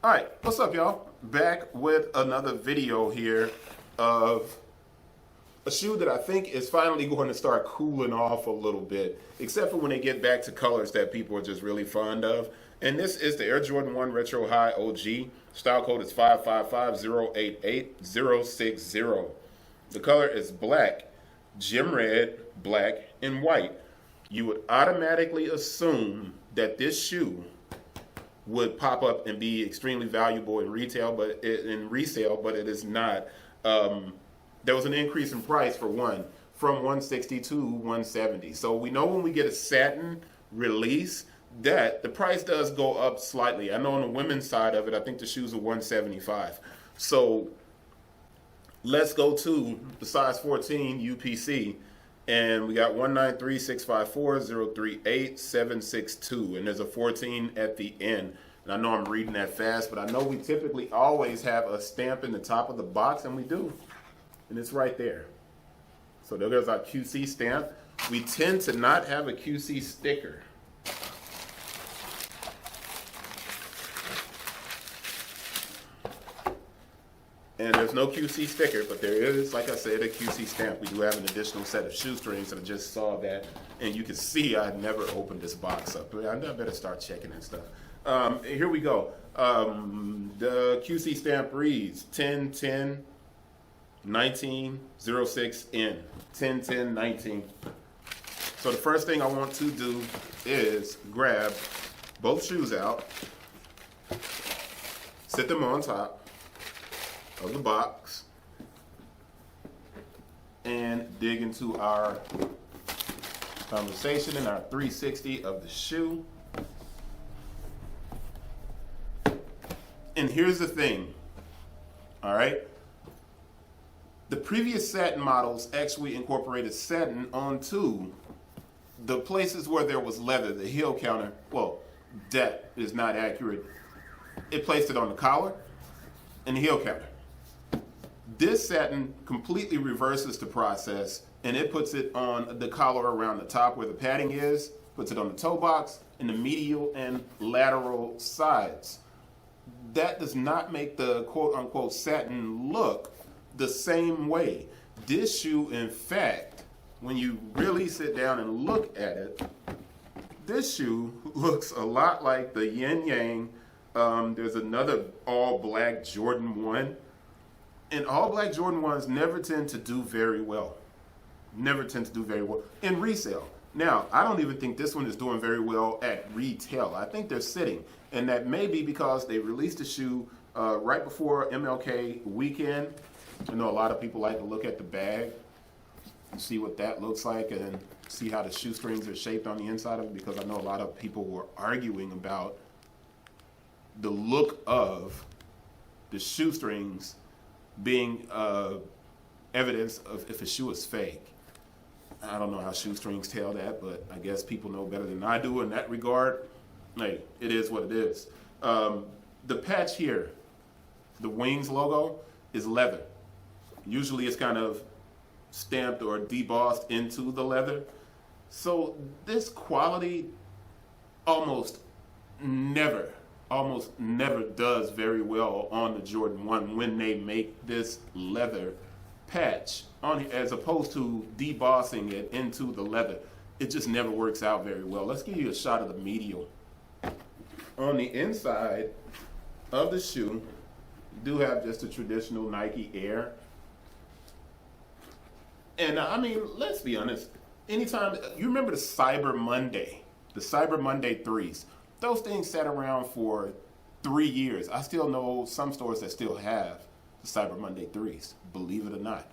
All right, what's up, y'all? Back with another video here of a shoe that I think is finally going to start cooling off a little bit, except for when they get back to colors that people are just really fond of. And this is the Air Jordan 1 Retro High OG. Style code is 555088060. The color is black, gem red, black, and white. You would automatically assume that this shoe would pop up and be extremely valuable in retail, but in resale, but it is not. There was an increase in price for one, from 160 to 170. So we know when we get a satin release that the price does go up slightly. I know on the women's side of it, I think the shoes are 175. So let's go to the size 14 UPC. And we got 193-654-038-762. And there's a 14 at the end. And I know I'm reading that fast, but I know we typically always have a stamp in the top of the box, and we do. And it's right there. So there's our QC stamp. We tend to not have a QC sticker. And there's no QC sticker, but there is, like I said, a QC stamp. We do have an additional set of shoestrings, and I just saw that. And you can see I never opened this box up. I better start checking and stuff. Here we go. The QC stamp reads 10-10-19-06N. 10-10-19. So the first thing I want to do is grab both shoes out, sit them on top of the box, and dig into our conversation and our 360 of the shoe. And here's the thing, all right? The previous satin models actually incorporated satin onto the places where there was leather, the heel counter. Well, that is not accurate. It placed it on the collar and the heel counter. This satin completely reverses the process, and it puts it on the collar around the top where the padding is, puts it on the toe box, and the medial and lateral sides. That does not make the quote-unquote satin look the same way. This shoe, in fact, when you really sit down and look at it, this shoe looks a lot like the Yin Yang. There's another all-black Jordan 1. And all-black Jordan 1s never tend to do very well. Never tend to do very well in resale. Now, I don't even think this one is doing very well at retail. I think they're sitting. And that may be because they released the shoe right before MLK weekend. I know a lot of people like to look at the bag and see what that looks like and see how the shoestrings are shaped on the inside of it, because I know a lot of people were arguing about the look of the shoestrings being evidence of if a shoe is fake. I don't know how shoestrings tell that, but I guess people know better than I do in that regard. Hey, it is what it is. The patch here, the Wings logo, is leather. Usually it's kind of stamped or debossed into the leather. So this quality almost never does very well on the Jordan 1 when they make this leather patch on, as opposed to debossing it into the leather. It just never works out very well. Let's give you a shot of the medial. On the inside of the shoe, you do have just a traditional Nike Air. And I mean, let's be honest, anytime, you remember the Cyber Monday 3s. Those things sat around for 3 years. I still know some stores that still have the Cyber Monday 3s, believe it or not.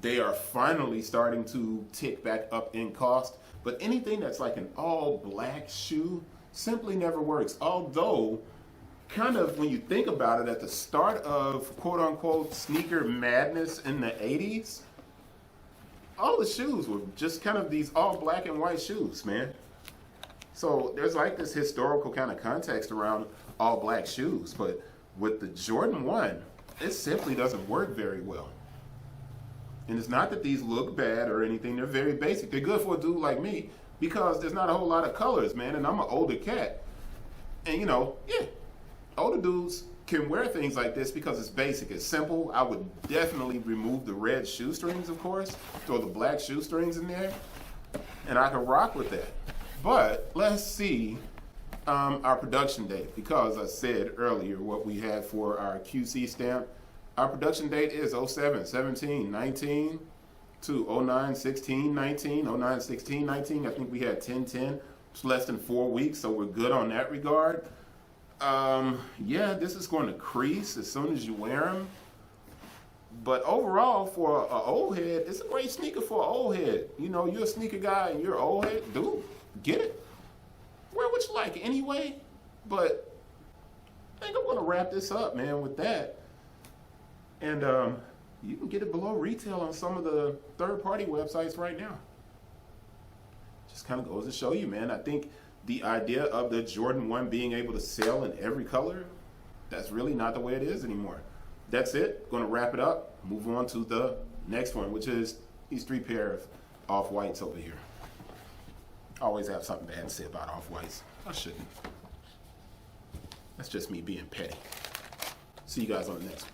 They are finally starting to tick back up in cost, but anything that's like an all-black shoe simply never works. Although, kind of when you think about it, at the start of quote-unquote sneaker madness in the 80s, all the shoes were just kind of these all black and white shoes, man. So there's like this historical kind of context around all black shoes, but with the Jordan 1, it simply doesn't work very well. And it's not that these look bad or anything, they're very basic. They're good for a dude like me because there's not a whole lot of colors, man, and I'm an older cat. And you know, yeah, older dudes can wear things like this because it's basic, it's simple. I would definitely remove the red shoestrings, of course, throw the black shoestrings in there, and I can rock with that. But let's see our production date, because I said earlier what we had for our QC stamp. Our production date is 07, 17, 19 to 09, 16, 19, 09, 16, 19. I think we had 10, 10. It's less than 4 weeks, so we're good on that regard. Yeah, this is going to crease as soon as you wear them. But overall, for an old head, it's a great sneaker for an old head. You know, you're a sneaker guy and you're an old head, dude, get it. Wear what you like anyway. But I think I'm going to wrap this up, man, with that. And you can get it below retail on some of the third-party websites right now. Just kind of goes to show you, man. I think the idea of the Jordan 1 being able to sell in every color, that's really not the way it is anymore. That's it. Going to wrap it up. Move on to the next one, which is these 3 pair of off-whites over here. I always have something bad to say about off-whites. I shouldn't. That's just me being petty. See you guys on the next one.